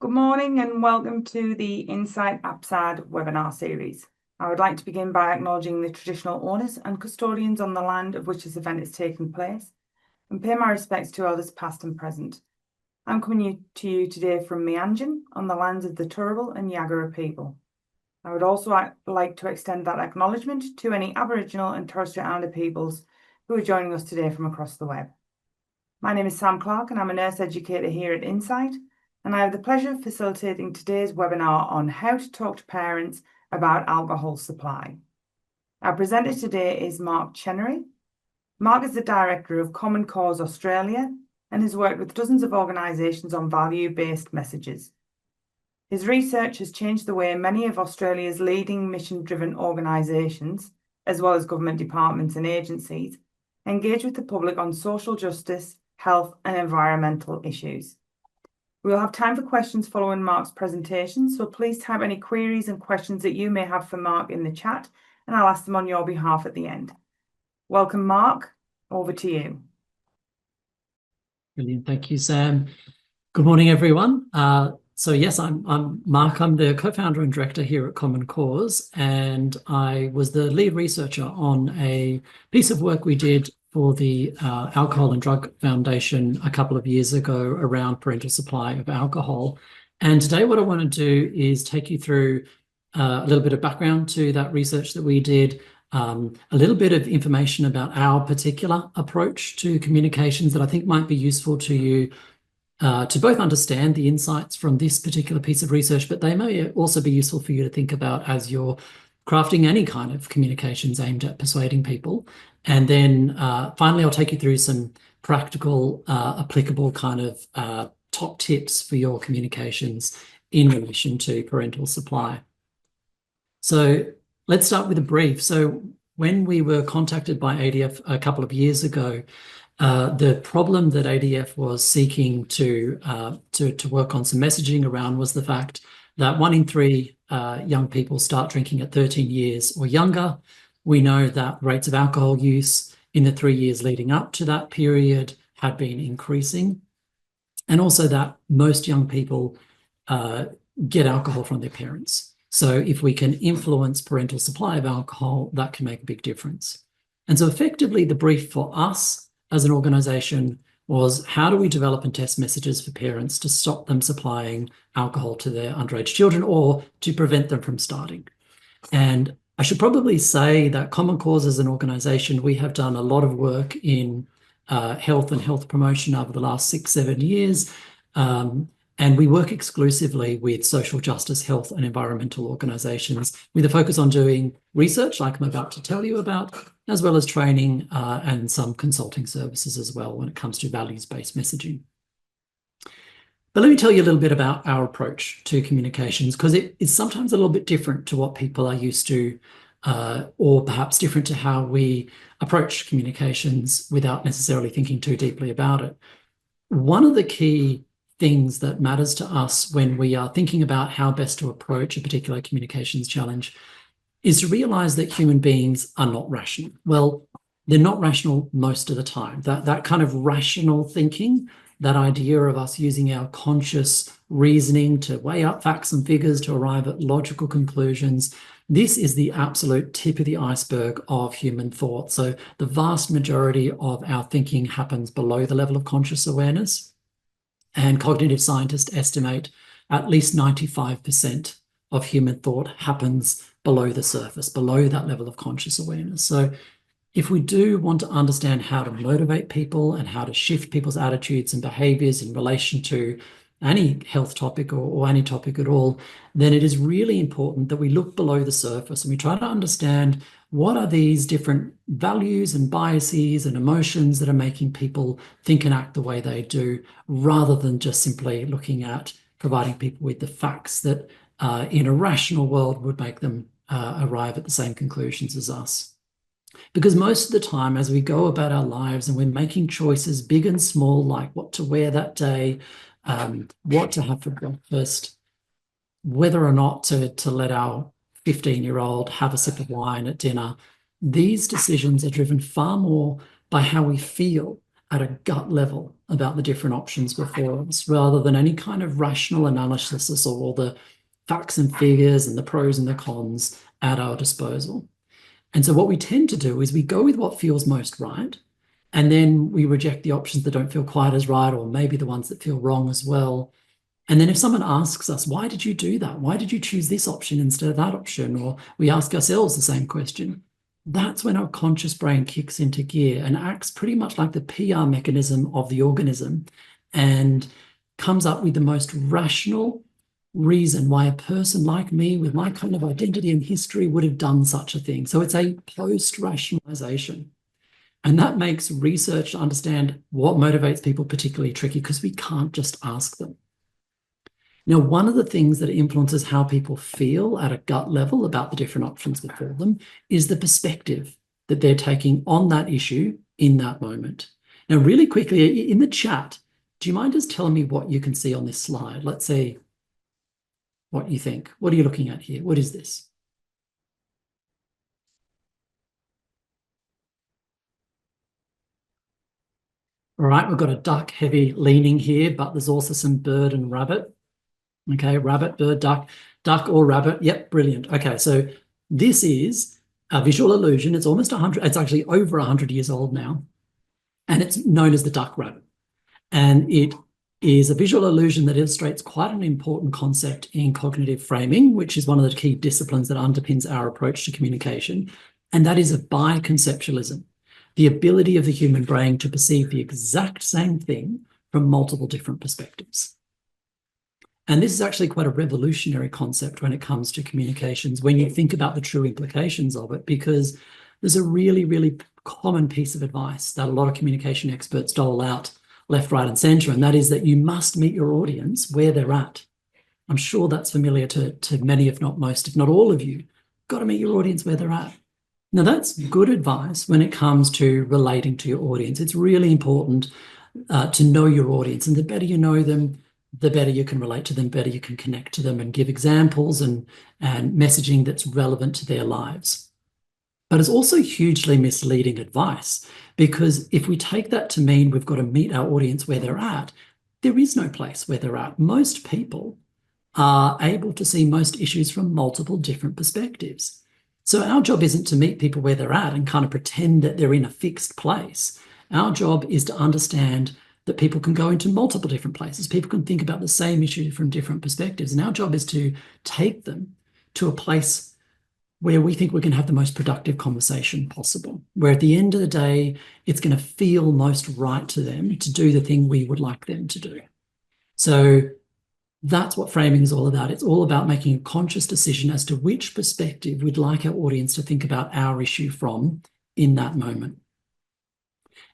Good morning and welcome to the Inside APSAD webinar series. I would like to begin by acknowledging the traditional owners and custodians on the land of which this event is taking place and pay my respects to elders past and present. I'm coming to you today from Meanjin on the lands of the Turrbal and Yagara people. I would also like to extend that acknowledgement to any Aboriginal and Torres Strait Islander peoples who are joining us today from across the web. My name is Sam Clark and I'm a nurse educator here at Inside, and I have the pleasure of facilitating today's webinar on how to talk to parents about alcohol supply. Our presenter today is Mark Chenery. Mark is the director of Common Cause Australia and has worked with dozens of organisations on value-based messages. His research has changed the way many of Australia's leading mission-driven organisations, as well as government departments and agencies, engage with the public on social justice, health and environmental issues. We will have time for questions following Mark's presentation, so please type any queries and questions that you may have for Mark in the chat, and I'll ask them on your behalf at the end. Welcome, Mark. Over to you. Brilliant. Thank you, Sam. Good morning, everyone. So yes, I'm Mark. I'm the co-founder and director here at Common Cause, and I was the lead researcher on a piece of work we did for the Alcohol and Drug Foundation a couple of years ago around parental supply of alcohol. And today what I want to do is take you through a little bit of background to that research that we did, a little bit of information about our particular approach to communications that I think might be useful to you to both understand the insights from this particular piece of research, but they may also be useful for you to think about as you're crafting any kind of communications aimed at persuading people. And then finally, I'll take you through some practical, applicable kind of top tips for your communications in relation to parental supply. So let's start with a brief. So when we were contacted by ADF a couple of years ago, the problem that ADF was seeking to work on some messaging around was the fact that 1 in 3 young people start drinking at 13 years or younger. We know that rates of alcohol use in the 3 years leading up to that period had been increasing, and also that most young people get alcohol from their parents. So if we can influence parental supply of alcohol, that can make a big difference. And so effectively the brief for us as an organisation was, how do we develop and test messages for parents to stop them supplying alcohol to their underage children or to prevent them from starting? And I should probably say that Common Cause as an organisation, we have done a lot of work in health and health promotion over the last 6-7 years. And we work exclusively with social justice, health and environmental organisations with a focus on doing research like I'm about to tell you about, as well as training and some consulting services as well when it comes to values-based messaging. But let me tell you a little bit about our approach to communications, because it is sometimes a little bit different to what people are used to, or perhaps different to how we approach communications without necessarily thinking too deeply about it. One of the key things that matters to us when we are thinking about how best to approach a particular communications challenge is to realize that human beings are not rational. Well, they're not rational most of the time. That kind of rational thinking, that idea of us using our conscious reasoning to weigh up facts and figures to arrive at logical conclusions, this is the absolute tip of the iceberg of human thought. So the vast majority of our thinking happens below the level of conscious awareness. And cognitive scientists estimate at least 95% of human thought happens below the surface, below that level of conscious awareness. So if we do want to understand how to motivate people and how to shift people's attitudes and behaviors in relation to any health topic or any topic at all, then it is really important that we look below the surface and we try to understand what are these different values and biases and emotions that are making people think and act the way they do, rather than just simply looking at providing people with the facts that in a rational world would make them arrive at the same conclusions as us. Because most of the time, as we go about our lives and we're making choices big and small, like what to wear that day, what to have for breakfast, whether or not to let our 15-year-old have a sip of wine at dinner, these decisions are driven far more by how we feel at a gut level about the different options before us, rather than any kind of rational analysis of all the facts and figures and the pros and the cons at our disposal. And so what we tend to do is we go with what feels most right, and then we reject the options that don't feel quite as right, or maybe the ones that feel wrong as well. And then if someone asks us, why did you do that? Why did you choose this option instead of that option? Or we ask ourselves the same question. That's when our conscious brain kicks into gear and acts pretty much like the PR mechanism of the organism and comes up with the most rational reason why a person like me with my kind of identity and history would have done such a thing. So it's a post-rationalization. And that makes research to understand what motivates people particularly tricky because we can't just ask them. Now, one of the things that influences how people feel at a gut level about the different options before them is the perspective that they're taking on that issue in that moment. Now, really quickly, in the chat, do you mind just telling me what you can see on this slide? Let's see what you think. What are you looking at here? What is this? All right, we've got a duck heavy leaning here, but there's also some bird and rabbit. Okay, rabbit, bird, duck or rabbit. Yep, brilliant. Okay, so this is a visual illusion. It's almost 100, it's actually over 100 years old now, and it's known as the duck rabbit. And it is a visual illusion that illustrates quite an important concept in cognitive framing, which is one of the key disciplines that underpins our approach to communication, and that is a biconceptualism, the ability of the human brain to perceive the exact same thing from multiple different perspectives. And this is actually quite a revolutionary concept when it comes to communications, when you think about the true implications of it, because there's a really, really common piece of advice that a lot of communication experts dole out left, right, and center, and that is that you must meet your audience where they're at. I'm sure that's familiar to many, if not most, if not all of you. Got to meet your audience where they're at. Now, that's good advice when it comes to relating to your audience. It's really important to know your audience, and the better you know them, the better you can relate to them, better you can connect to them and give examples and messaging that's relevant to their lives. But it's also hugely misleading advice, because if we take that to mean we've got to meet our audience where they're at, there is no place where they're at. Most people are able to see most issues from multiple different perspectives. So our job isn't to meet people where they're at and kind of pretend that they're in a fixed place. Our job is to understand that people can go into multiple different places. People can think about the same issue from different perspectives. And our job is to take them to a place where we think we can have the most productive conversation possible, where at the end of the day, it's going to feel most right to them to do the thing we would like them to do. So that's what framing is all about. It's all about making a conscious decision as to which perspective we'd like our audience to think about our issue from in that moment.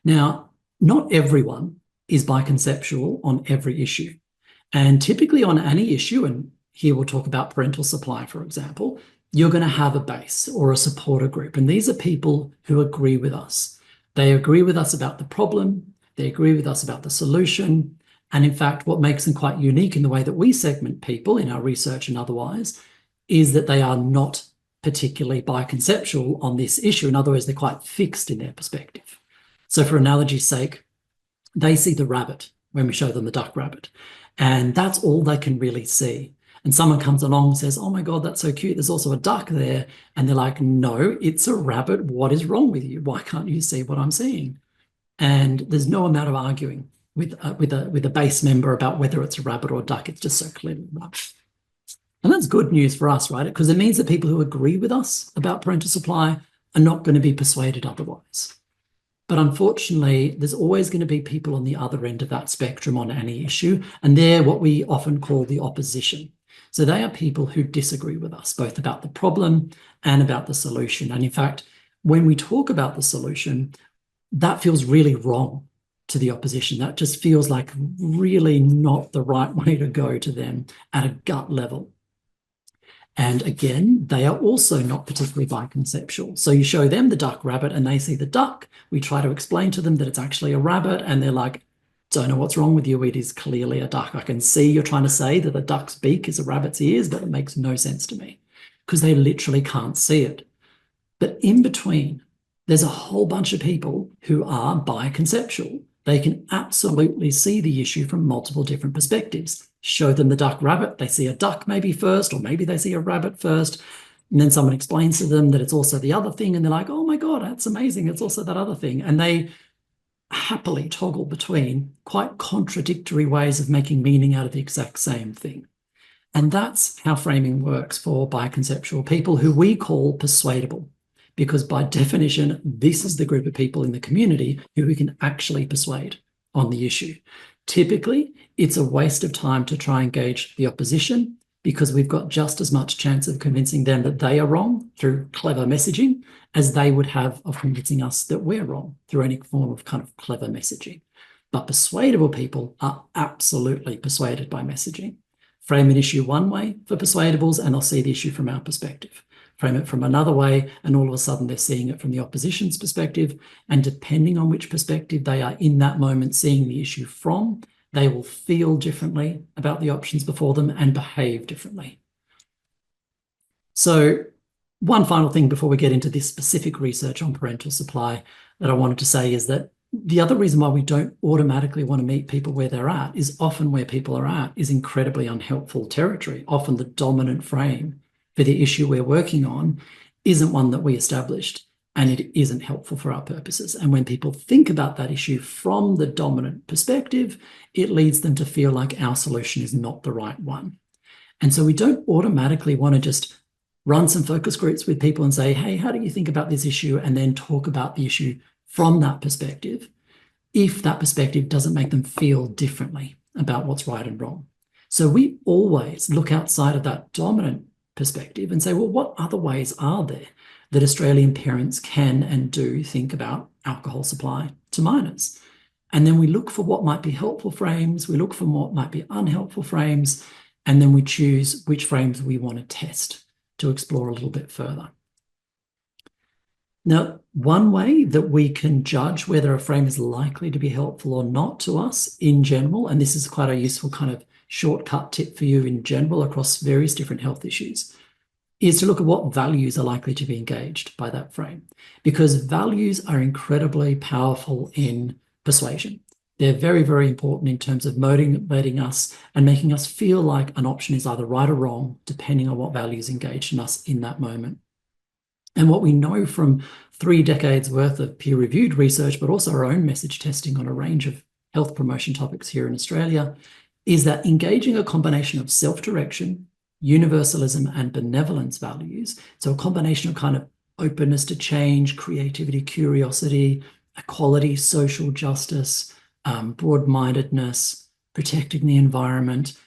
Now, not everyone is biconceptual on every issue. And typically on any issue, and here we'll talk about parental supply, for example, you're going to have a base or a supporter group. And these are people who agree with us. They agree with us about the problem. They agree with us about the solution. And in fact, what makes them quite unique in the way that we segment people in our research and otherwise is that they are not particularly biconceptual on this issue. In other words, they're quite fixed in their perspective. So for analogy's sake, they see the rabbit when we show them the duck rabbit, and that's all they can really see. And someone comes along and says, oh my God, that's so cute, there's also a duck there. And they're like, no, it's a rabbit. What is wrong with you? Why can't you see what I'm seeing? And there's no amount of arguing with a base member about whether it's a rabbit or a duck. It's just so clearly a rabbit. And that's good news for us, right? Because it means that people who agree with us about parental supply are not going to be persuaded otherwise. But unfortunately, there's always going to be people on the other end of that spectrum on any issue, and they're what we often call the opposition. So they are people who disagree with us, both about the problem and about the solution. And in fact, when we talk about the solution, that feels really wrong to the opposition. That just feels like really not the right way to go to them at a gut level. And again, they are also not particularly biconceptual. So you show them the duck rabbit and they see the duck. We try to explain to them that it's actually a rabbit and they're like, don't know what's wrong with you. It is clearly a duck. I can see you're trying to say that the duck's beak is a rabbit's ears, but it makes no sense to me because they literally can't see it. But in between, there's a whole bunch of people who are biconceptual, they can absolutely see the issue from multiple different perspectives. Show them the duck rabbit, they see a duck maybe first, or maybe they see a rabbit first. And then someone explains to them that it's also the other thing, and they're like, oh my God, that's amazing. It's also that other thing. And they happily toggle between quite contradictory ways of making meaning out of the exact same thing. And that's how framing works for biconceptual people, who we call persuadable, because by definition, this is the group of people in the community who we can actually persuade on the issue. Typically, it's a waste of time to try and engage the opposition, because we've got just as much chance of convincing them that they are wrong through clever messaging as they would have of convincing us that we're wrong through any form of kind of clever messaging. But persuadable people are absolutely persuaded by messaging. Frame an issue one way for persuadables, and they'll see the issue from our perspective. Frame it from another way, and all of a sudden they're seeing it from the opposition's perspective. And depending on which perspective they are in that moment seeing the issue from, they will feel differently about the options before them and behave differently. So one final thing before we get into this specific research on parental supply that I wanted to say is that the other reason why we don't automatically want to meet people where they're at is often where people are at is incredibly unhelpful territory. Often the dominant frame for the issue we're working on isn't one that we established, and it isn't helpful for our purposes. And when people think about that issue from the dominant perspective, it leads them to feel like our solution is not the right one. And so we don't automatically want to just run some focus groups with people and say, hey, how do you think about this issue? And then talk about the issue from that perspective, if that perspective doesn't make them feel differently about what's right and wrong. So we always look outside of that dominant perspective and say, well, what other ways are there that Australian parents can and do think about alcohol supply to minors? And then we look for what might be helpful frames, we look for what might be unhelpful frames, and then we choose which frames we want to test to explore a little bit further. Now, one way that we can judge whether a frame is likely to be helpful or not to us in general, and this is quite a useful kind of shortcut tip for you in general across various different health issues, is to look at what values are likely to be engaged by that frame, because values are incredibly powerful in persuasion. They're very, very important in terms of motivating us and making us feel like an option is either right or wrong, depending on what values engage in us in that moment. And what we know from 3 decades worth of peer-reviewed research, but also our own message testing on a range of health promotion topics here in Australia, is that engaging a combination of self-direction, universalism, and benevolence values, so a combination of kind of openness to change, creativity, curiosity, equality, social justice, broad-mindedness, protecting the environment,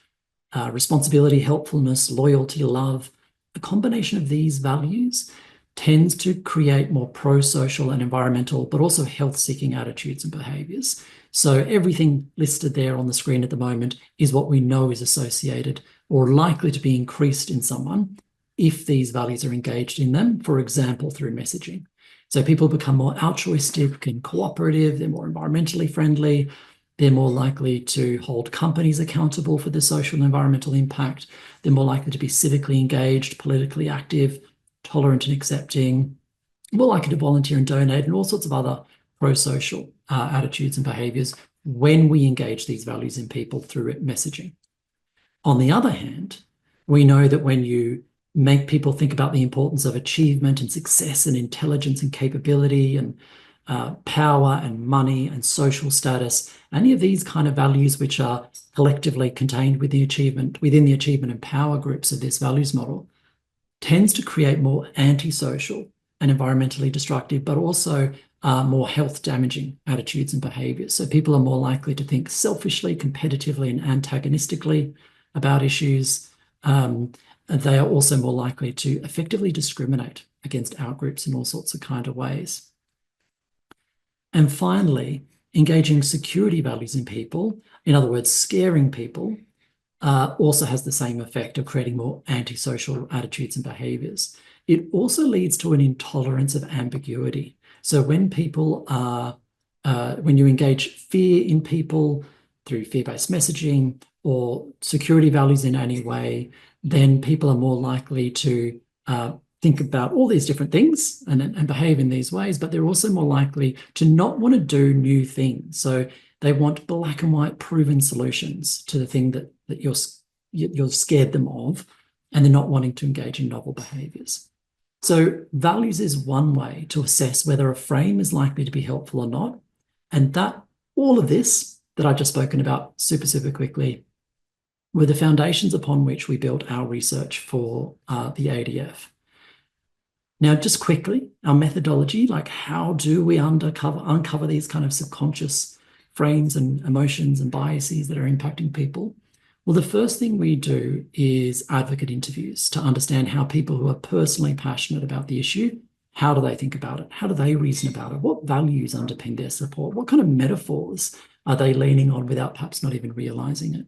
responsibility, helpfulness, loyalty, love, a combination of these values tends to create more pro-social and environmental, but also health-seeking attitudes and behaviours. So everything listed there on the screen at the moment is what we know is associated or likely to be increased in someone if these values are engaged in them, for example, through messaging. So people become more altruistic and cooperative, they're more environmentally friendly, they're more likely to hold companies accountable for the social and environmental impact, they're more likely to be civically engaged, politically active, tolerant and accepting, more likely to volunteer and donate, and all sorts of other pro-social attitudes and behaviours when we engage these values in people through messaging. On the other hand, we know that when you make people think about the importance of achievement and success and intelligence and capability and power and money and social status, any of these kind of values which are collectively contained within the achievement and power groups of this values model, tends to create more antisocial and environmentally destructive, but also more health damaging attitudes and behaviours. So people are more likely to think selfishly, competitively, and antagonistically about issues. They are also more likely to effectively discriminate against outgroups in all sorts of kind of ways. And finally, engaging security values in people, in other words, scaring people, also has the same effect of creating more antisocial attitudes and behaviours. It also leads to an intolerance of ambiguity. So when people are, when you engage fear in people through fear-based messaging or security values in any way, then people are more likely to think about all these different things and behave in these ways, but they're also more likely to not want to do new things. So They want black and white proven solutions to the thing that you're scared them of, and they're not wanting to engage in novel behaviors. So values is one way to assess whether a frame is likely to be helpful or not. And that all of this that I've just spoken about super quickly were the foundations upon which we built our research for the ADF. Now, just quickly, our methodology, like how do we uncover these kind of subconscious frames and emotions and biases that are impacting people? Well, the first thing we do is advocate interviews to understand how people who are personally passionate about the issue, how do they think about it? How do they reason about it? What values underpin their support? What kind of metaphors are they leaning on without perhaps not even realizing it?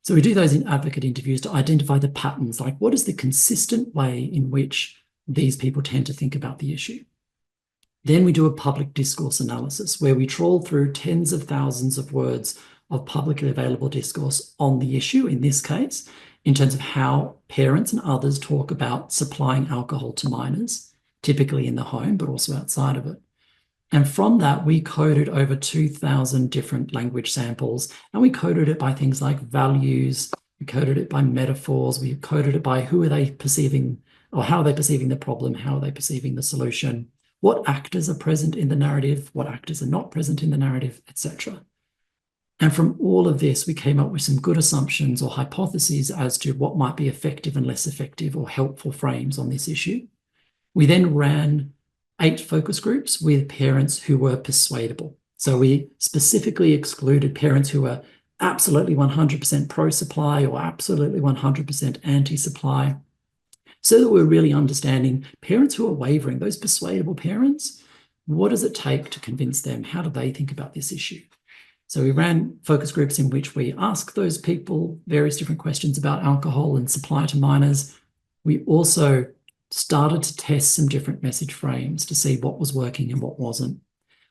So we do those in advocate interviews to identify the patterns, like what is the consistent way in which these people tend to think about the issue. Then we do a public discourse analysis where we trawl through tens of thousands of words of publicly available discourse on the issue, in this case, in terms of how parents and others talk about supplying alcohol to minors, typically in the home, but also outside of it. And from that, we coded over 2,000 different language samples, and we coded it by things like values, we coded it by metaphors, we coded it by who are they perceiving, or how are they perceiving the problem, how are they perceiving the solution, what actors are present in the narrative, what actors are not present in the narrative, etc. And from all of this, we came up with some good assumptions or hypotheses as to what might be effective and less effective or helpful frames on this issue. We then ran 8 focus groups with parents who were persuadable. So we specifically excluded parents who were absolutely 100% pro-supply or absolutely 100% anti-supply, so that we're really understanding parents who are wavering, those persuadable parents, what does it take to convince them? How do they think about this issue? So we ran focus groups in which we asked those people various different questions about alcohol and supply to minors. We also started to test some different message frames to see what was working and what wasn't.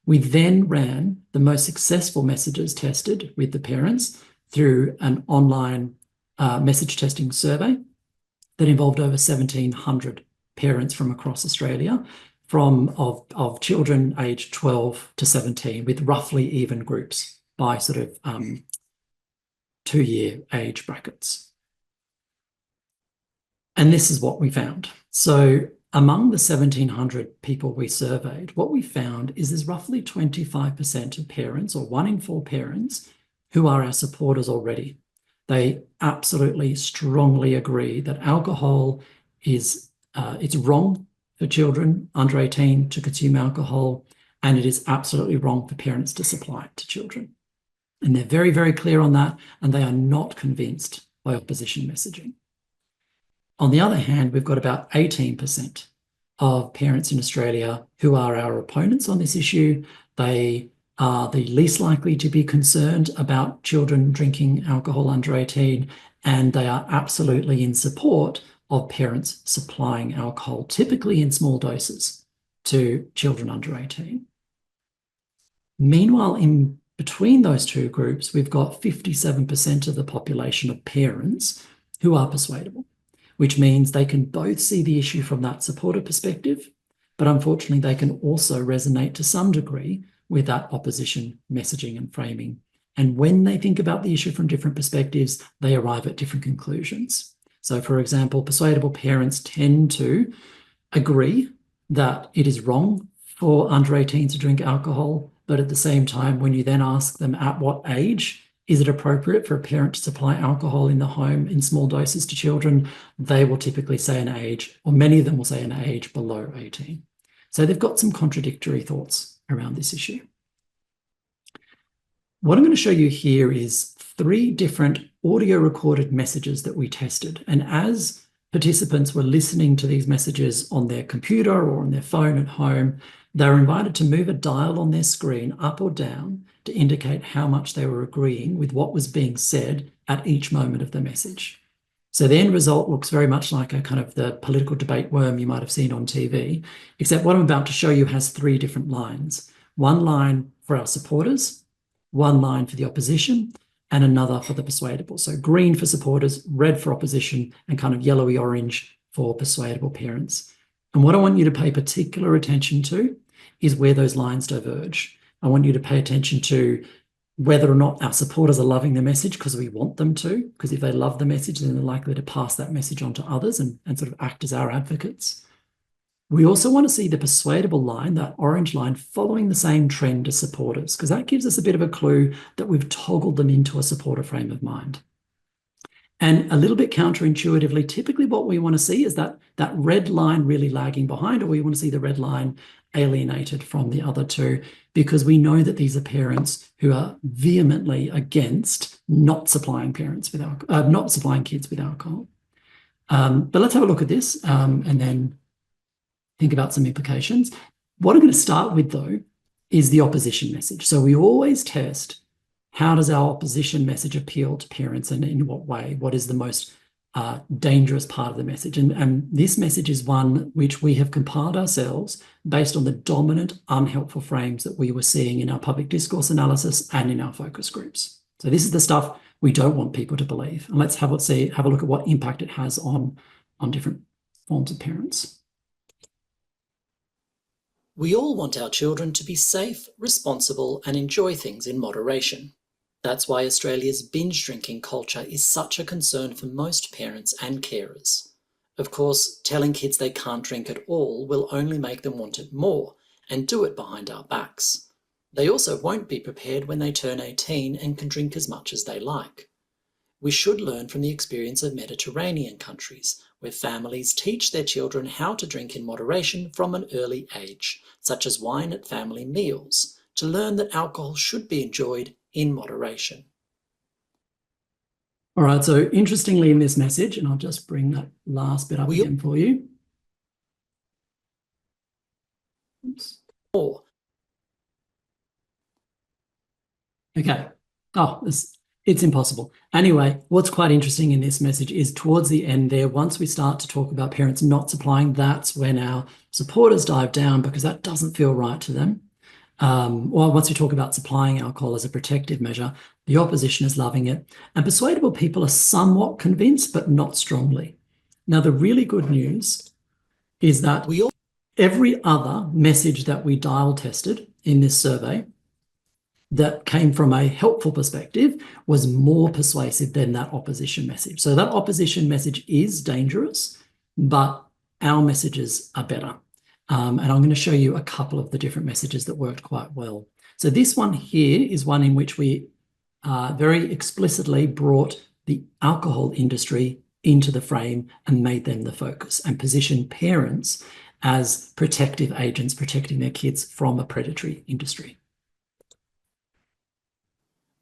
We then ran the most successful messages tested with the parents through an online message testing survey that involved over 1,700 parents from across Australia, of children aged 12 to 17, with roughly even groups by sort of 2-year age brackets. And this is what we found. So among the 1,700 people we surveyed, what we found is there's roughly 25% of parents, or 1 in 4 parents, who are our supporters already. They absolutely strongly agree that alcohol is it's wrong for children under 18 to consume alcohol, and it is absolutely wrong for parents to supply it to children. And they're very, very clear on that, and they are not convinced by opposition messaging. On the other hand, we've got about 18% of parents in Australia who are our opponents on this issue. They are the least likely to be concerned about children drinking alcohol under 18, and they are absolutely in support of parents supplying alcohol, typically in small doses, to children under 18. Meanwhile, in between those two groups, we've got 57% of the population of parents who are persuadable, which means they can both see the issue from that supporter perspective, but unfortunately they can also resonate to some degree with that opposition messaging and framing. And when they think about the issue from different perspectives, they arrive at different conclusions. So for example, persuadable parents tend to agree that it is wrong for under 18 to drink alcohol, but at the same time, when you then ask them at what age is it appropriate for a parent to supply alcohol in the home in small doses to children, they will typically say an age, or many of them will say an age below 18. So they've got some contradictory thoughts around this issue. What I'm going to show you here is 3 different audio recorded messages that we tested. And as participants were listening to these messages on their computer or on their phone at home, they were invited to move a dial on their screen up or down to indicate how much they were agreeing with what was being said at each moment of the message. So the end result looks very much like a kind of the political debate worm you might have seen on TV, except what I'm about to show you has 3 different lines. 1 line for our supporters, 1 line for the opposition, and another for the persuadable. So green for supporters, red for opposition, and kind of yellowy orange for persuadable parents. And what I want you to pay particular attention to is where those lines diverge. I want you to pay attention to whether or not our supporters are loving the message because we want them to, because if they love the message, then they're likely to pass that message on to others and sort of act as our advocates. We also want to see the persuadable line, that orange line, following the same trend as supporters, because that gives us a bit of a clue that we've toggled them into a supporter frame of mind. And a little bit counterintuitively, typically what we want to see is that red line really lagging behind, or we want to see the red line alienated from the other two, because we know that these are parents who are vehemently against not supplying kids with alcohol. But let's have a look at this and then think about some implications. What I'm going to start with, though, is the opposition message. So we always test, how does our opposition message appeal to parents and in what way? What is the most dangerous part of the message? And this message is one which we have compiled ourselves based on the dominant unhelpful frames that we were seeing in our public discourse analysis and in our focus groups. So this is the stuff we don't want people to believe. And let's have a look at what impact it has on different forms of parents. We all want our children to be safe, responsible, and enjoy things in moderation. That's why Australia's binge drinking culture is such a concern for most parents and carers. Of course, telling kids they can't drink at all will only make them want it more and do it behind our backs. They also won't be prepared when they turn 18 and can drink as much as they like. We should learn from the experience of Mediterranean countries, where families teach their children how to drink in moderation from an early age, such as wine at family meals, to learn that alcohol should be enjoyed in moderation. All right, so interestingly in this message, and I'll just bring that last bit up again for you. Oops. Okay. Oh, it's impossible. Anyway, what's quite interesting in this message is towards the end there, once we start to talk about parents not supplying, that's when our supporters dive down because that doesn't feel right to them. Or once we talk about supplying alcohol as a protective measure, the opposition is loving it. And persuadable people are somewhat convinced, but not strongly. Now, the really good news is that every other message that we dial tested in this survey that came from a helpful perspective was more persuasive than that opposition message. So that opposition message is dangerous, but our messages are better. And I'm going to show you a couple of the different messages that worked quite well. So this one here is one in which we very explicitly brought the alcohol industry into the frame and made them the focus and positioned parents as protective agents, protecting their kids from a predatory industry.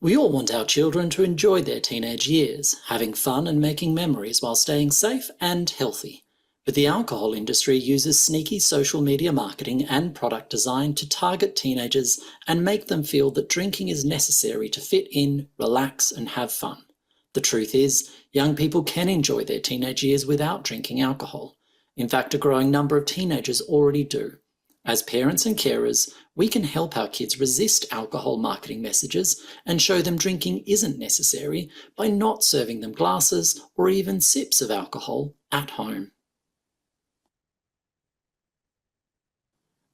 We all want our children to enjoy their teenage years, having fun and making memories while staying safe and healthy. But the alcohol industry uses sneaky social media marketing and product design to target teenagers and make them feel that drinking is necessary to fit in, relax, and have fun. The truth is, young people can enjoy their teenage years without drinking alcohol. In fact, a growing number of teenagers already do. As parents and carers, we can help our kids resist alcohol marketing messages and show them drinking isn't necessary by not serving them glasses or even sips of alcohol at home.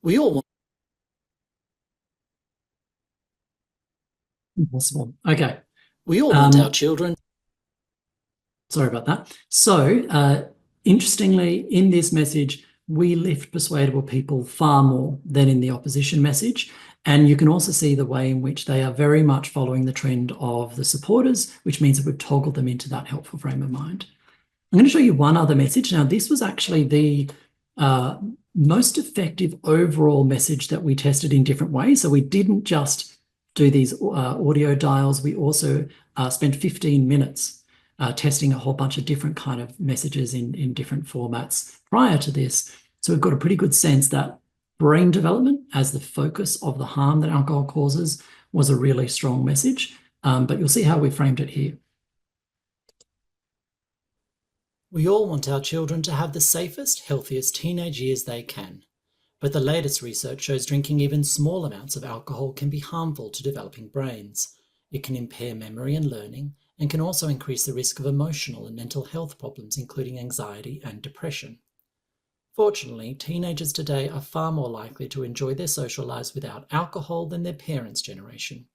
We all want... Impossible. Okay. We all want our children... Sorry about that. So, interestingly, in this message, we lift persuadable people far more than in the opposition message. And you can also see the way in which they are very much following the trend of the supporters, which means that we've toggled them into that helpful frame of mind. I'm going to show you one other message. Now, this was actually the most effective overall message that we tested in different ways. So we didn't just do these audio dials. We also spent 15 minutes testing a whole bunch of different kind of messages in different formats prior to this. So we've got a pretty good sense that brain development as the focus of the harm that alcohol causes was a really strong message. But you'll see how we framed it here. We all want our children to have the safest, healthiest teenage years they can. But the latest research shows drinking even small amounts of alcohol can be harmful to developing brains. It can impair memory and learning, and can also increase the risk of emotional and mental health problems, including anxiety and depression. Fortunately, teenagers today are far more likely to enjoy their social lives without alcohol than their parents' generation.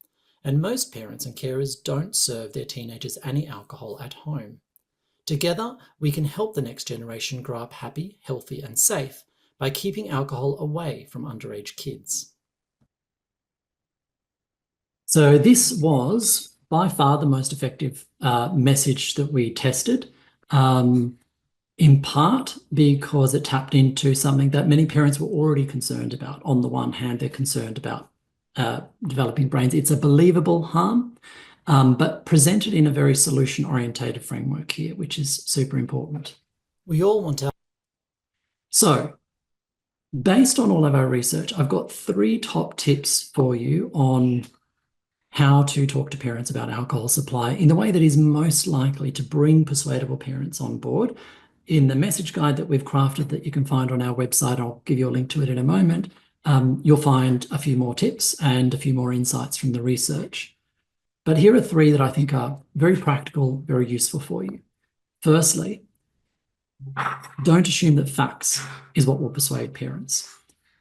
and most parents and carers don't serve their teenagers any alcohol at home. Together, we can help the next generation grow up happy, healthy, and safe by keeping alcohol away from underage kids. So this was by far the most effective message that we tested, in part because it tapped into something that many parents were already concerned about. On the one hand, they're concerned about developing brains. It's a believable harm, but presented in a very solution-orientated framework here, which is super important. We all want to. So, based on all of our research, I've got 3 top tips for you on how to talk to parents about alcohol supply in the way that is most likely to bring persuadable parents on board. In the message guide that we've crafted that you can find on our website, I'll give you a link to it in a moment, you'll find a few more tips and a few more insights from the research. But here are 3 that I think are very practical, very useful for you. Firstly, don't assume that facts is what will persuade parents.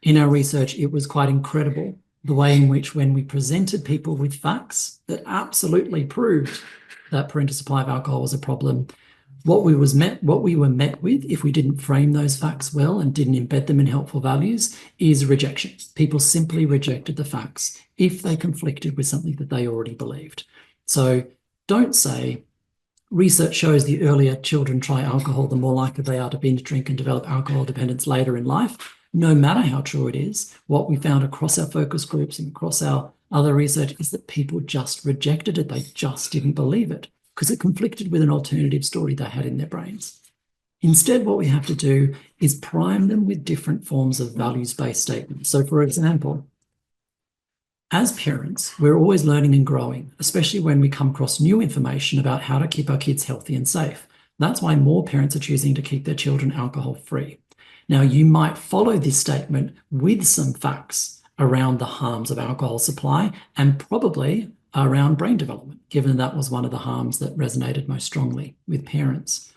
In our research, it was quite incredible the way in which when we presented people with facts that absolutely proved that parental supply of alcohol was a problem, what we were met with, if we didn't frame those facts well and didn't embed them in helpful values, is rejection. People simply rejected the facts if they conflicted with something that they already believed. So don't say, research shows the earlier children try alcohol, the more likely they are to binge drink and develop alcohol dependence later in life. No matter how true it is, what we found across our focus groups and across our other research is that people just rejected it. They just didn't believe it because it conflicted with an alternative story they had in their brains. Instead, what we have to do is prime them with different forms of values-based statements. So, for example, as parents, we're always learning and growing, especially when we come across new information about how to keep our kids healthy and safe. That's why more parents are choosing to keep their children alcohol-free. Now, you might follow this statement with some facts around the harms of alcohol supply and probably around brain development, given that was one of the harms that resonated most strongly with parents.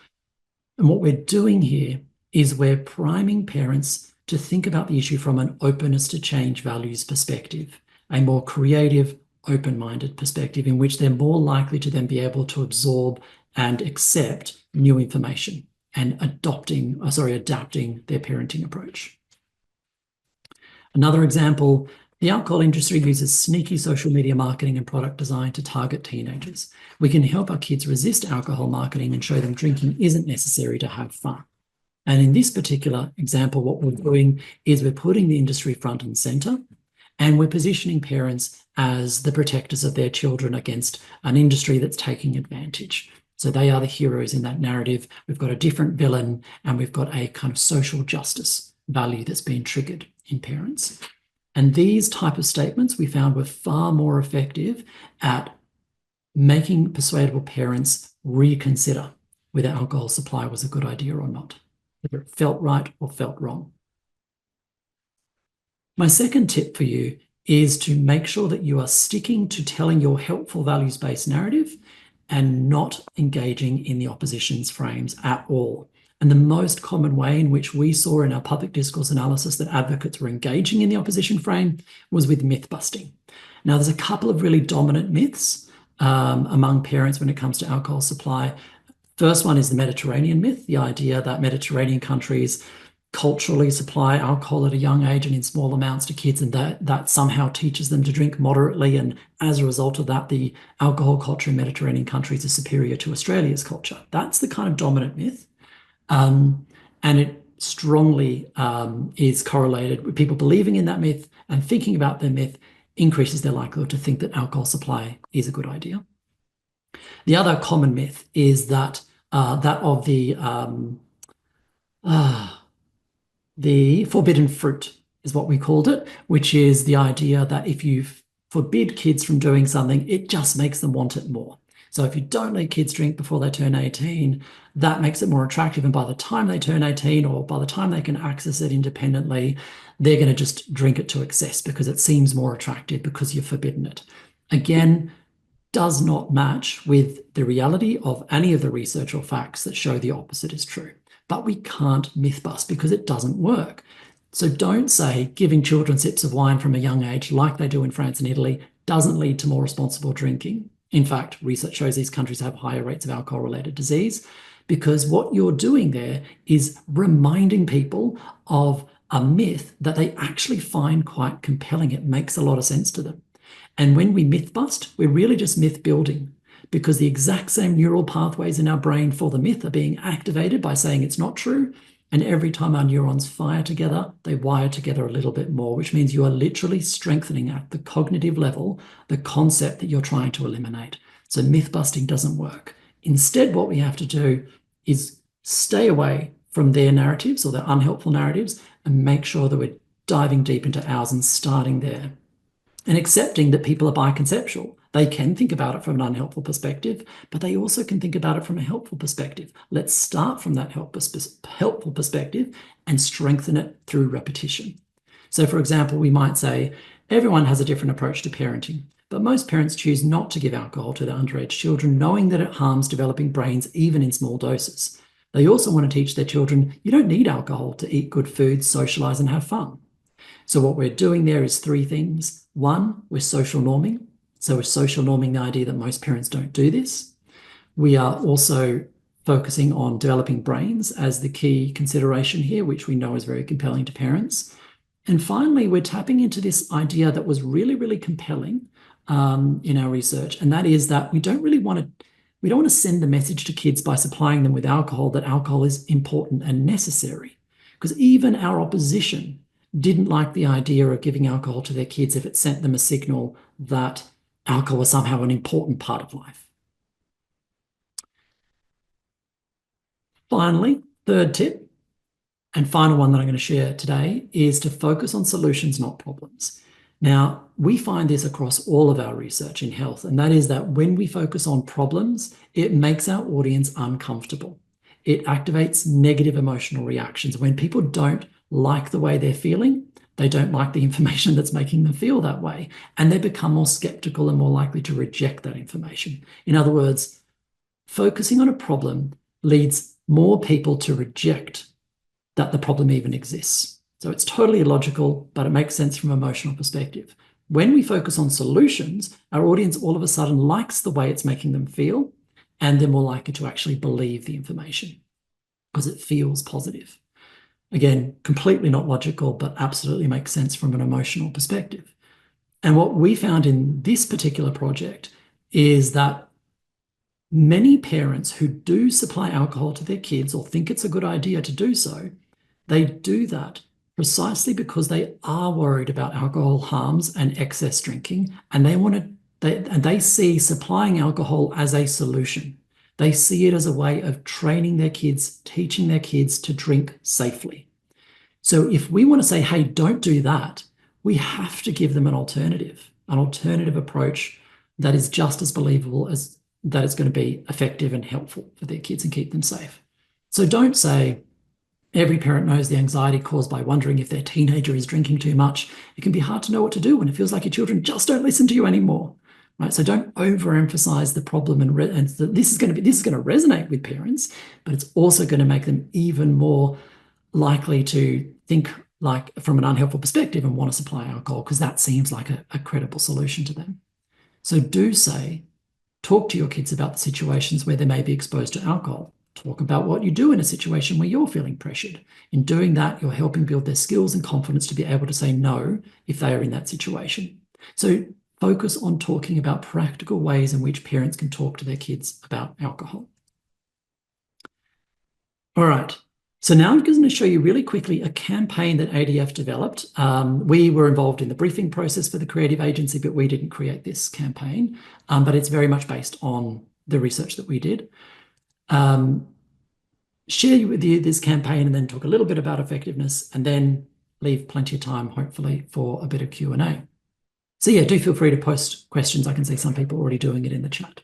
And what we're doing here is we're priming parents to think about the issue from an openness to change values perspective, a more creative, open-minded perspective in which they're more likely to then be able to absorb and accept new information and adapting their parenting approach. Another example, the alcohol industry uses sneaky social media marketing and product design to target teenagers. We can help our kids resist alcohol marketing and show them drinking isn't necessary to have fun. And in this particular example, what we're doing is we're putting the industry front and center, and we're positioning parents as the protectors of their children against an industry that's taking advantage. So they are the heroes in that narrative. We've got a different villain, and we've got a kind of social justice value that's been triggered in parents. And these type of statements we found were far more effective at making persuadable parents reconsider whether alcohol supply was a good idea or not, whether it felt right or felt wrong. My second tip for you is to make sure that you are sticking to telling your helpful values-based narrative and not engaging in the opposition's frames at all. And the most common way in which we saw in our public discourse analysis that advocates were engaging in the opposition frame was with myth busting. Now, there's a couple of really dominant myths among parents when it comes to alcohol supply. First one is the Mediterranean myth, the idea that Mediterranean countries culturally supply alcohol at a young age and in small amounts to kids, and that somehow teaches them to drink moderately, and as a result of that, the alcohol culture in Mediterranean countries is superior to Australia's culture. That's the kind of dominant myth, and it strongly is correlated with people believing in that myth and thinking about their myth increases their likelihood to think that alcohol supply is a good idea. The other common myth is that of the forbidden fruit is what we called it, which is the idea that if you forbid kids from doing something, it just makes them want it more. So if you don't let kids drink before they turn 18, that makes it more attractive. And by the time they turn 18 or by the time they can access it independently, they're going to just drink it to excess because it seems more attractive because you've forbidden it. Again, does not match with the reality of any of the research or facts that show the opposite is true. But we can't myth bust because it doesn't work. So don't say giving children sips of wine from a young age like they do in France and Italy doesn't lead to more responsible drinking. In fact, research shows these countries have higher rates of alcohol-related disease, because what you're doing there is reminding people of a myth that they actually find quite compelling. It makes a lot of sense to them. And when we myth bust, we're really just myth building, because the exact same neural pathways in our brain for the myth are being activated by saying it's not true. And every time our neurons fire together, they wire together a little bit more, which means you are literally strengthening at the cognitive level the concept that you're trying to eliminate. So myth busting doesn't work. Instead, what we have to do is stay away from their narratives or their unhelpful narratives and make sure that we're diving deep into ours and starting there. And accepting that people are biconceptual. They can think about it from an unhelpful perspective, but they also can think about it from a helpful perspective. Let's start from that helpful perspective and strengthen it through repetition. So, for example, we might say, everyone has a different approach to parenting, but most parents choose not to give alcohol to their underage children, knowing that it harms developing brains even in small doses. They also want to teach their children, you don't need alcohol to eat good food, socialize, and have fun. So what we're doing there is three things. One, we're social norming. So we're social norming the idea that most parents don't do this. We are also focusing on developing brains as the key consideration here, which we know is very compelling to parents. And finally, we're tapping into this idea that was really, really compelling in our research, and that is that we don't want to send the message to kids by supplying them with alcohol that alcohol is important and necessary, because even our opposition didn't like the idea of giving alcohol to their kids if it sent them a signal that alcohol was somehow an important part of life. Finally, third tip, and final one that I'm going to share today, is to focus on solutions, not problems. Now, we find this across all of our research in health, and that is that when we focus on problems, it makes our audience uncomfortable. It activates negative emotional reactions. When people don't like the way they're feeling, they don't like the information that's making them feel that way, and they become more skeptical and more likely to reject that information. In other words, focusing on a problem leads more people to reject that the problem even exists. So it's totally illogical, but it makes sense from an emotional perspective. When we focus on solutions, our audience all of a sudden likes the way it's making them feel, and they're more likely to actually believe the information because it feels positive. Again, completely not logical, but absolutely makes sense from an emotional perspective. And what we found in this particular project is that many parents who do supply alcohol to their kids or think it's a good idea to do so, they do that precisely because they are worried about alcohol harms and excess drinking, and they see supplying alcohol as a solution. They see it as a way of training their kids, teaching their kids to drink safely. So if we want to say, hey, don't do that, we have to give them an alternative approach that is just as believable as that it's going to be effective and helpful for their kids and keep them safe. So don't say, every parent knows the anxiety caused by wondering if their teenager is drinking too much. It can be hard to know what to do when it feels like your children just don't listen to you anymore. Right? So don't overemphasize the problem, and this is going to resonate with parents, but it's also going to make them even more likely to think like from an unhelpful perspective and want to supply alcohol because that seems like a credible solution to them. So do say, talk to your kids about the situations where they may be exposed to alcohol. Talk about what you do in a situation where you're feeling pressured. In doing that, you're helping build their skills and confidence to be able to say no if they are in that situation. So focus on talking about practical ways in which parents can talk to their kids about alcohol. All right. So now I'm going to show you really quickly a campaign that ADF developed. We were involved in the briefing process for the creative agency, but we didn't create this campaign, but it's very much based on the research that we did. Share with you this campaign and then talk a little bit about effectiveness and then leave plenty of time, hopefully, for a bit of Q&A. So yeah, do feel free to post questions. I can see some people already doing it in the chat.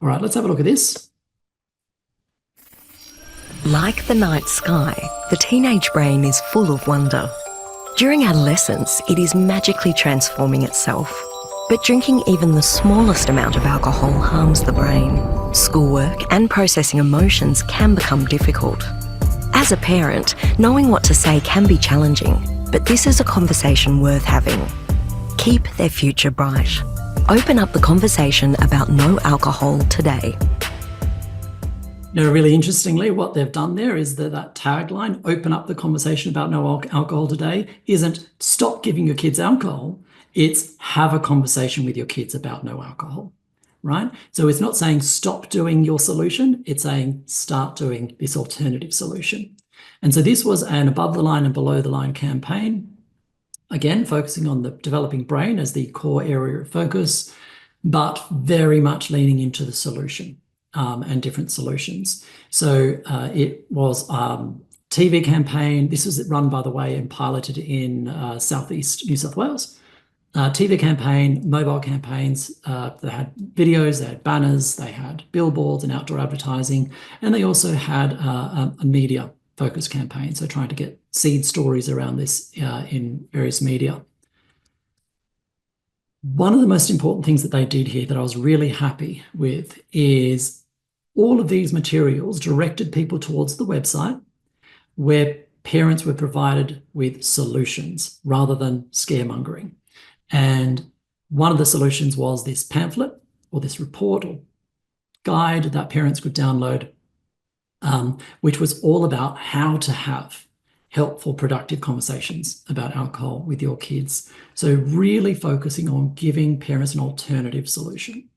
All right, let's have a look at this. Like the night sky, the teenage brain is full of wonder. During adolescence, it is magically transforming itself. But drinking even the smallest amount of alcohol harms the brain. Schoolwork and processing emotions can become difficult. As a parent, knowing what to say can be challenging, but this is a conversation worth having. keep their future bright. Open up the conversation about no alcohol today. Really interestingly, what they've done there is that tagline, open up the conversation about no alcohol today, isn't stop giving your kids alcohol. It's have a conversation with your kids about no alcohol, right? So it's not saying stop doing your solution. It's saying start doing this alternative solution. And so this was an above the line and below the line campaign. Again, focusing on the developing brain as the core area of focus, but very much leaning into the solution and different solutions. So it was TV campaign. This was run, by the way, and piloted in southeast New South Wales. TV campaign, mobile campaigns. They had videos, they had banners, they had billboards and outdoor advertising, and they also had a media focus campaign, so trying to get seed stories around this in various media. One of the most important things that they did here that I was really happy with is all of these materials directed people towards the website where parents were provided with solutions rather than scaremongering. And one of the solutions was this pamphlet or this report or guide that parents could download, which was all about how to have helpful, productive conversations about alcohol with your kids. So really focusing on giving parents an alternative solution.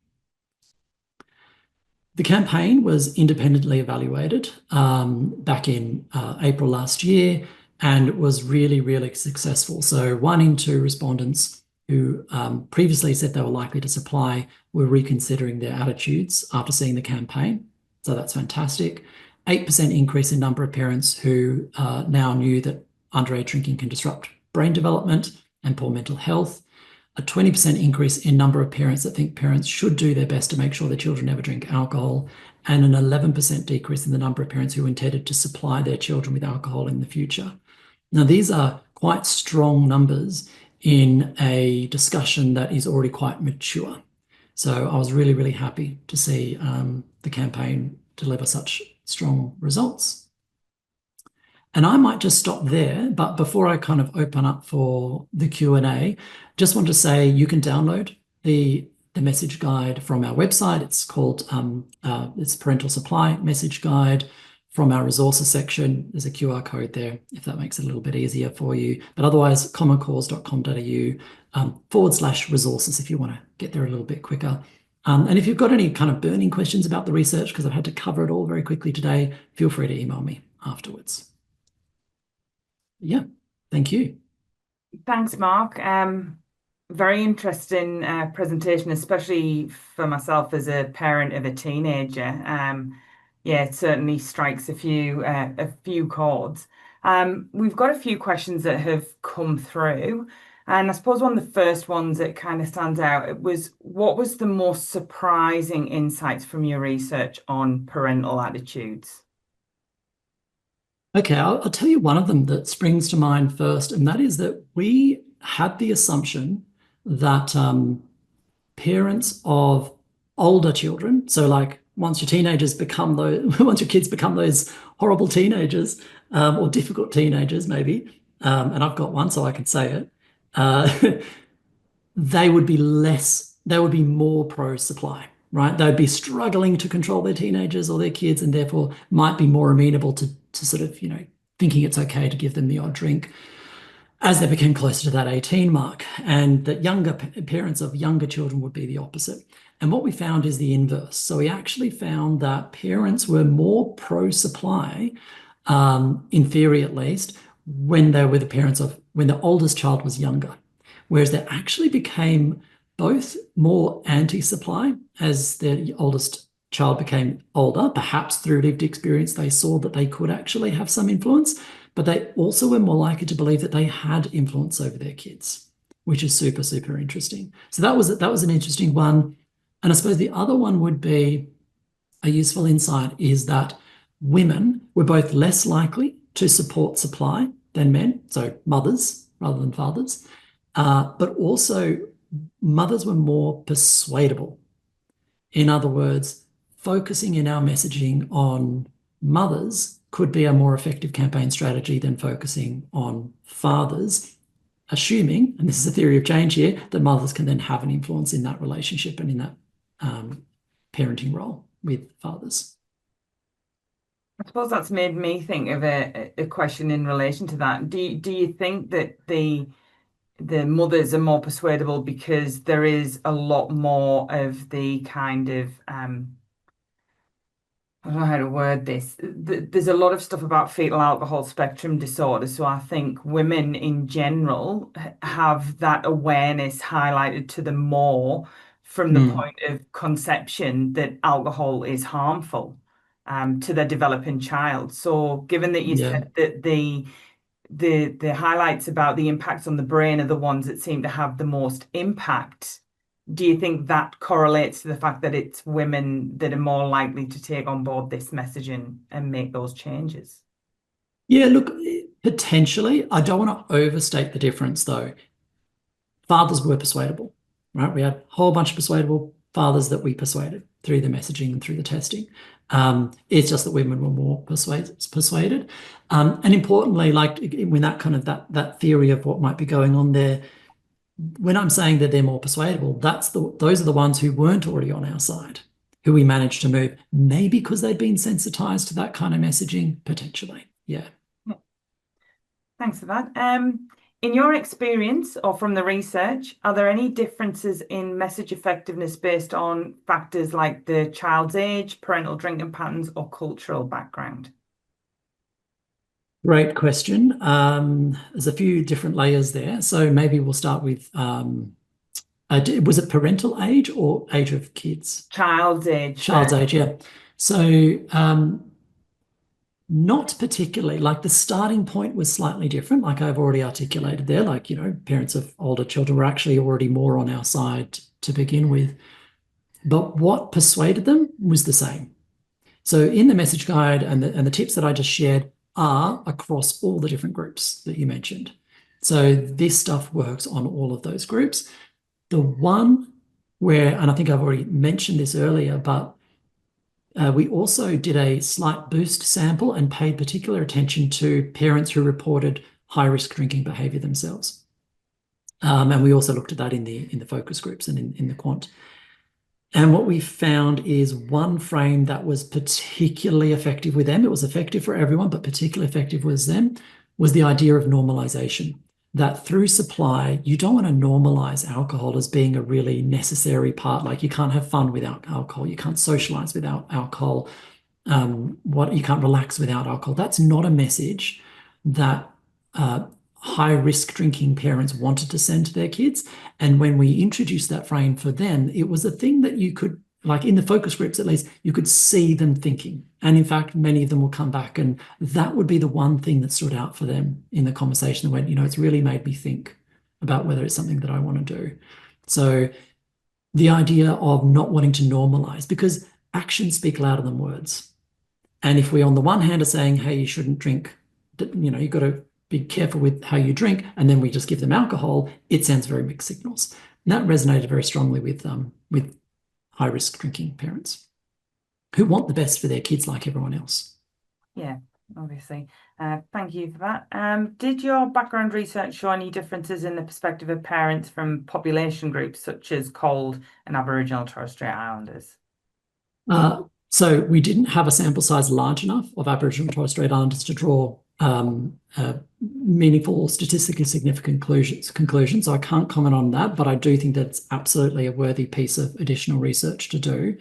The campaign was independently evaluated back in April last year, and was really, really successful. So 1 in 2 respondents who previously said they were likely to supply were reconsidering their attitudes after seeing the campaign. So that's fantastic. 8% increase in number of parents who now knew that underage drinking can disrupt brain development and poor mental health. A 20% increase in number of parents that think parents should do their best to make sure their children never drink alcohol, and an 11% decrease in the number of parents who intended to supply their children with alcohol in the future. Now, these are quite strong numbers in a discussion that is already quite mature. So I was really, really happy to see the campaign deliver such strong results. And I might just stop there, but before I kind of open up for the Q&A, just want to say you can download the message guide from our website. It's called it's Parental Supply Message Guide. From our resources section, there's a QR code there, if that makes it a little bit easier for you. But otherwise, commoncause.com.au/resources if you want to get there a little bit quicker. And if you've got any kind of burning questions about the research, because I've had to cover it all very quickly today, feel free to email me afterwards. Yeah, thank you. Thanks, Mark. Very interesting presentation, especially for myself as a parent of a teenager. Yeah, it certainly strikes a few chords. We've got a few questions that have come through, and I suppose one of the first ones that kind of stands out was, what was the most surprising insights from your research on parental attitudes? Okay, I'll tell you one of them that springs to mind first, and that is that we had the assumption that parents of older children, so like once your kids become those horrible teenagers or difficult teenagers maybe, and I've got one so I can say it, they would be more pro-supply, right? They'd be struggling to control their teenagers or their kids, and therefore might be more amenable to sort of, thinking it's okay to give them the odd drink as they became closer to that 18 mark, and that younger parents of younger children would be the opposite. And what we found is the inverse. So we actually found that parents were more pro-supply, in theory at least, when they were when the oldest child was younger, whereas they actually became both more anti-supply as the oldest child became older. Perhaps through lived experience, they saw that they could actually have some influence, but they also were more likely to believe that they had influence over their kids, which is super, super interesting. So that was an interesting one. And I suppose the other one would be a useful insight is that women were both less likely to support supply than men, so mothers rather than fathers, but also mothers were more persuadable. In other words, focusing in our messaging on mothers could be a more effective campaign strategy than focusing on fathers, assuming, and this is a theory of change here, that mothers can then have an influence in that relationship and in that parenting role with fathers. I suppose that's made me think of a question in relation to that. Do you think that the mothers are more persuadable because there is a lot more of the kind of I don't know how to word this. There's a lot of stuff about fetal alcohol spectrum disorder. So I think women in general have that awareness highlighted to them more from the point of conception that alcohol is harmful to their developing child. So given that you said that the highlights about the impacts on the brain are the ones that seem to have the most impact, do you think that correlates to the fact that it's women that are more likely to take on board this messaging and make those changes? Yeah, look, potentially. I don't want to overstate the difference, though. Fathers were persuadable, right? We had a whole bunch of persuadable fathers that we persuaded through the messaging and through the testing. It's just that women were more persuaded. And importantly, like when that kind of that theory of what might be going on there, when I'm saying that they're more persuadable, those are the ones who weren't already on our side, who we managed to move, maybe because they'd been sensitized to that kind of messaging, potentially. Yeah. Thanks for that. In your experience or from the research, are there any differences in message effectiveness based on factors like the child's age, parental drinking patterns, or cultural background? Great question. There's a few different layers there. So maybe we'll start with, was it parental age or age of kids? Child's age. Child's age, yeah. So not particularly. Like the starting point was slightly different, like I've already articulated there. Like, parents of older children were actually already more on our side to begin with. But what persuaded them was the same. So in the message guide and the tips that I just shared are across all the different groups that you mentioned. So this stuff works on all of those groups. The one where, and I think I've already mentioned this earlier, but we also did a slight boost sample and paid particular attention to parents who reported high-risk drinking behavior themselves. And we also looked at that in the focus groups and in the quant. And what we found is one frame that was particularly effective with them, it was effective for everyone, but particularly effective with them, was the idea of normalization. That through supply, you don't want to normalize alcohol as being a really necessary part. Like you can't have fun without alcohol, you can't socialize without alcohol, you can't relax without alcohol. That's not a message that high-risk drinking parents wanted to send to their kids. And when we introduced that frame for them, it was a thing that you could, like in the focus groups at least, you could see them thinking. And in fact, many of them will come back and that would be the one thing that stood out for them in the conversation that went, it's really made me think about whether it's something that I want to do. So the idea of not wanting to normalize, because actions speak louder than words. And if we on the one hand are saying, hey, you shouldn't drink, you've got to be careful with how you drink, and then we just give them alcohol, it sends very mixed signals. And that resonated very strongly with high-risk drinking parents who want the best for their kids like everyone else. Yeah, obviously. Thank you for that. Did your background research show any differences in the perspective of parents from population groups such as cold and Aboriginal and Torres Strait Islanders? So we didn't have a sample size large enough of Aboriginal and Torres Strait Islanders to draw meaningful or statistically significant conclusions. So I can't comment on that, but I do think that's absolutely a worthy piece of additional research to do.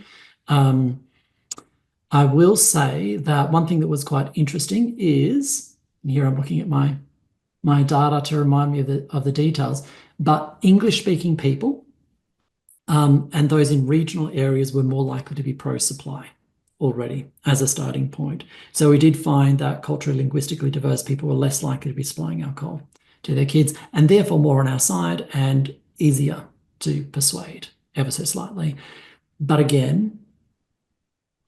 I will say that one thing that was quite interesting is, and here I'm looking at my data to remind me of the details, but English-speaking people and those in regional areas were more likely to be pro-supply already as a starting point. So we did find that culturally, linguistically diverse people were less likely to be supplying alcohol to their kids and therefore more on our side and easier to persuade ever so slightly. But again,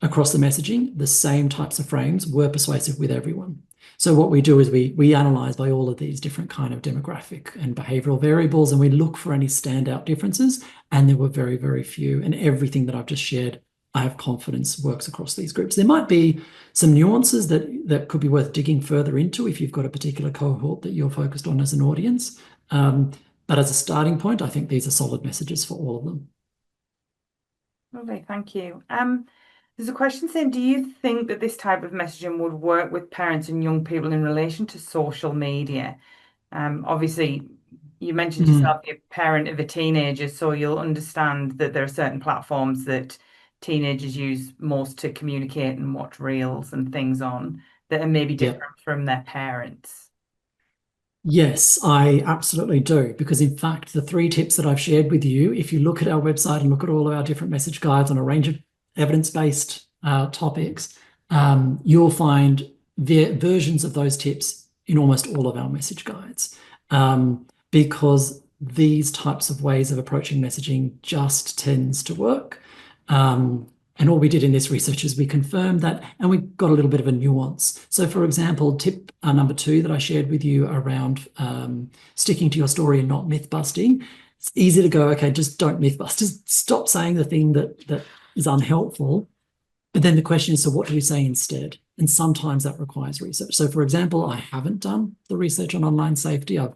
across the messaging, the same types of frames were persuasive with everyone. So what we do is we analyze by all of these different kind of demographic and behavioral variables, and we look for any standout differences, and there were very, very few. And everything that I've just shared, I have confidence works across these groups. There might be some nuances that could be worth digging further into if you've got a particular cohort that you're focused on as an audience. But as a starting point, I think these are solid messages for all of them. Lovely, thank you. There's a question saying, do you think that this type of messaging would work with parents and young people in relation to social media? Obviously, you mentioned yourself, you're a parent of a teenager, so you'll understand that there are certain platforms that teenagers use most to communicate and watch reels and things on that are maybe different from their parents. Yes, I absolutely do. Because in fact, the 3 tips that I've shared with you, if you look at our website and look at all of our different message guides on a range of evidence-based topics, you'll find versions of those tips in almost all of our message guides. Because these types of ways of approaching messaging just tends to work. And all we did in this research is we confirmed that, and we got a little bit of a nuance. So for example, tip number 2 that I shared with you around sticking to your story and not myth busting. It's easy to go, okay, just don't myth bust. Just stop saying the thing that is unhelpful. But then the question is, so what do you say instead? And sometimes that requires research. So for example, I haven't done the research on online safety. I've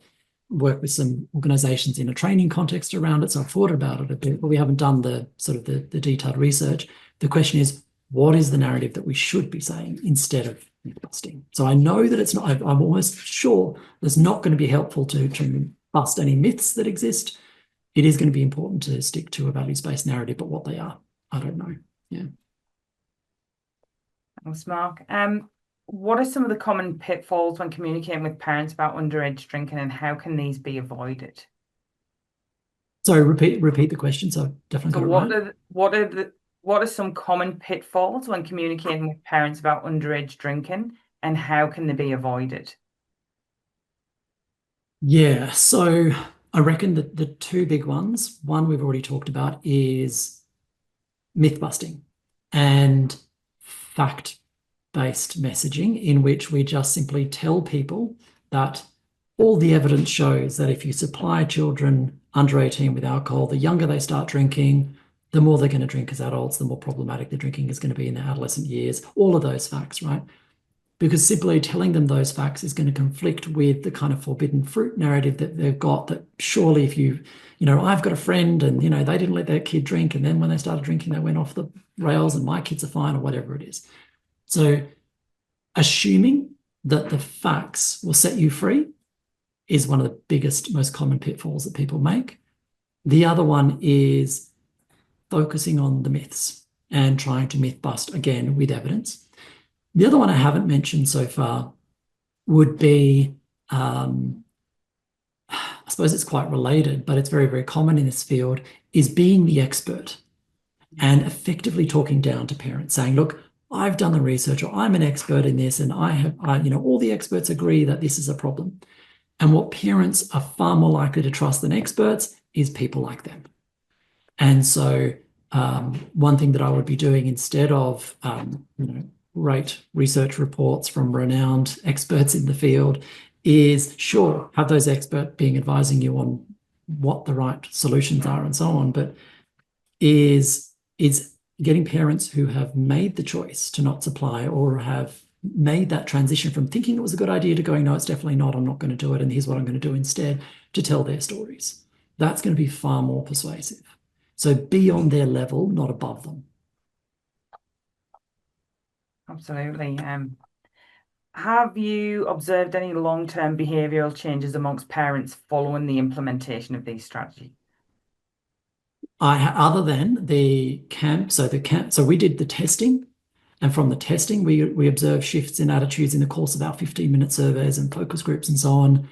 worked with some organizations in a training context around it, so I've thought about it a bit, but we haven't done the sort of the detailed research. The question is, what is the narrative that we should be saying instead of myth busting? So I know that it's not, I'm almost sure it's not going to be helpful to bust any myths that exist. It is going to be important to stick to a values-based narrative, but what they are, I don't know. Yeah. Thanks, Mark. What are some of the common pitfalls when communicating with parents about underage drinking, and how can these be avoided? So repeat the question. So I've definitely got it right. What are some common pitfalls when communicating with parents about underage drinking, and how can they be avoided? Yeah, so I reckon that the 2 big ones, one we've already talked about, is myth busting and fact-based messaging, in which we just simply tell people that all the evidence shows that if you supply children under 18 with alcohol, the younger they start drinking, the more they're going to drink as adults, the more problematic the drinking is going to be in their adolescent years, all of those facts, right? Because simply telling them those facts is going to conflict with the kind of forbidden fruit narrative that they've got, that surely if I've got a friend and, they didn't let their kid drink, and then when they started drinking, they went off the rails and my kids are fine, or whatever it is. So assuming that the facts will set you free is one of the biggest, most common pitfalls that people make. The other one is focusing on the myths and trying to myth bust again with evidence. The other one I haven't mentioned so far would be, I suppose it's quite related, but it's very, very common in this field, is being the expert and effectively talking down to parents, saying, look, I've done the research, or I'm an expert in this, and all the experts agree that this is a problem. And what parents are far more likely to trust than experts is people like them. And so one thing that I would be doing instead of, rate research reports from renowned experts in the field is, sure, have those experts being advising you on what the right solutions are and so on, but is getting parents who have made the choice to not supply, or have made that transition from thinking it was a good idea to going, no, it's definitely not, I'm not going to do it, and here's what I'm going to do instead, to tell their stories. That's going to be far more persuasive. So be on their level, not above them. Absolutely. Have you observed any long-term behavioural changes amongst parents following the implementation of these strategies? Other than the camp, so we did the testing, and from the testing we observed shifts in attitudes in the course of our 15-minute surveys and focus groups and so on.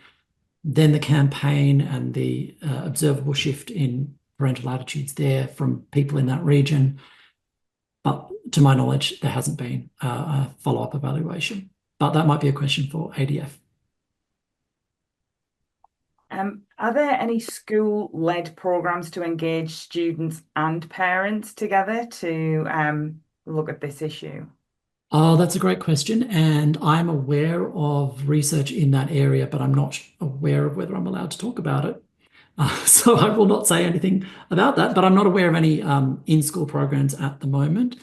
Then the campaign and the observable shift in parental attitudes there from people in that region. But to my knowledge, there hasn't been a follow-up evaluation. But that might be a question for ADF. Are there any school-led programs to engage students and parents together to look at this issue? Oh, that's a great question. And I'm aware of research in that area, but I'm not aware of whether I'm allowed to talk about it. So I will not say anything about that, but I'm not aware of any in-school programs at the moment.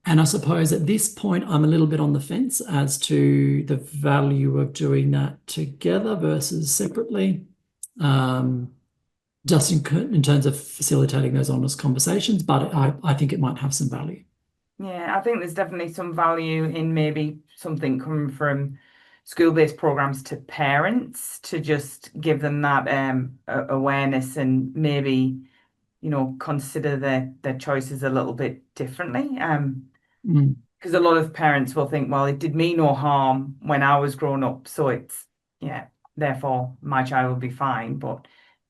And I suppose at this point, I'm a little bit on the fence as to the value of doing that together versus separately, just in terms of facilitating those honest conversations. But I think it might have some value. Yeah, I think there's definitely some value in maybe something coming from school-based programs to parents to just give them that awareness and maybe, consider their choices a little bit differently. Because a lot of parents will think, well, it did me no harm when I was growing up, so therefore my child will be fine. But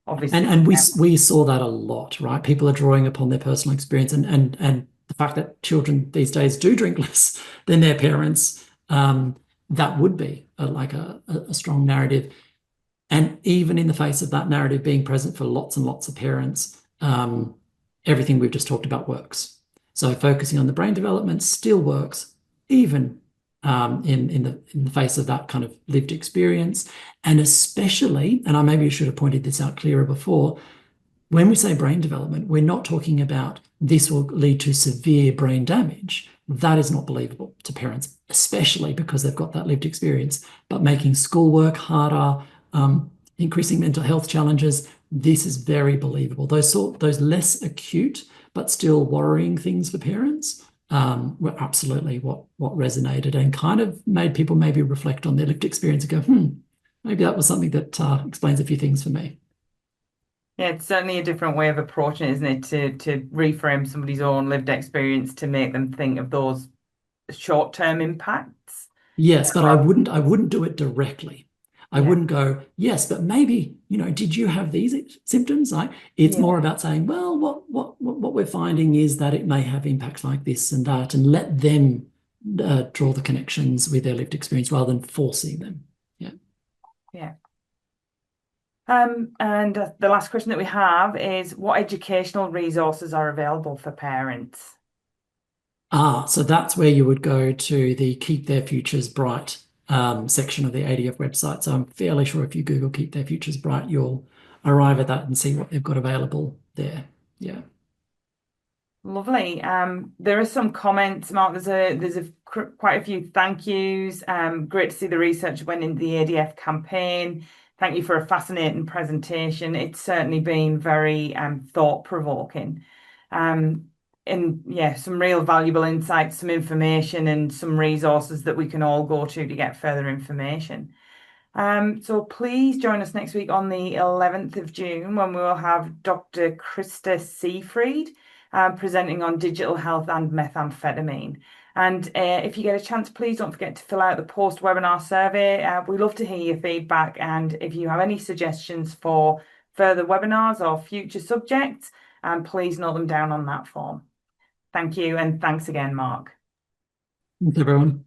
obviously, and we saw that a lot, right? People are drawing upon their personal experience and the fact that children these days do drink less than their parents, that would be a strong narrative. And even in the face of that narrative being present for lots and lots of parents, everything we've just talked about works. So focusing on the brain development still works, even in the face of that kind of lived experience. And especially, and I maybe should have pointed this out clearer before, when we say brain development, we're not talking about this will lead to severe brain damage. That is not believable to parents, especially because they've got that lived experience. But making schoolwork harder, increasing mental health challenges, this is very believable. Those less acute but still worrying things for parents were absolutely what resonated and kind of made people maybe reflect on their lived experience and go, maybe that was something that explains a few things for me. Yeah, it's certainly a different way of approaching it, isn't it? To reframe somebody's own lived experience to make them think of those short-term impacts. Yes, but I wouldn't do it directly. I wouldn't go, yes, but maybe, did you have these symptoms? It's more about saying, well, what we're finding is that it may have impacts like this and that, and let them draw the connections with their lived experience rather than forcing them. Yeah. Yeah. And the last question that we have is, what educational resources are available for parents? So that's where you would go to the Keep Their Futures Bright section of the ADF website. So I'm fairly sure if you Google Keep Their Futures Bright, you'll arrive at that and see what they've got available there. Yeah. Lovely. There are some comments, Mark. There's quite a few thank yous. Great to see the research went into the ADF campaign. Thank you for a fascinating presentation. It's certainly been very thought-provoking. And some real valuable insights, some information and some resources that we can all go to get further information. So please join us next week on the 11th of June when we will have Dr. Krista Seafried presenting on digital health and methamphetamine. And if you get a chance, please don't forget to fill out the post-webinar survey. We love to hear your feedback, and if you have any suggestions for further webinars or future subjects, please note them down on that form. Thank you, and thanks again, Mark. Thanks, everyone.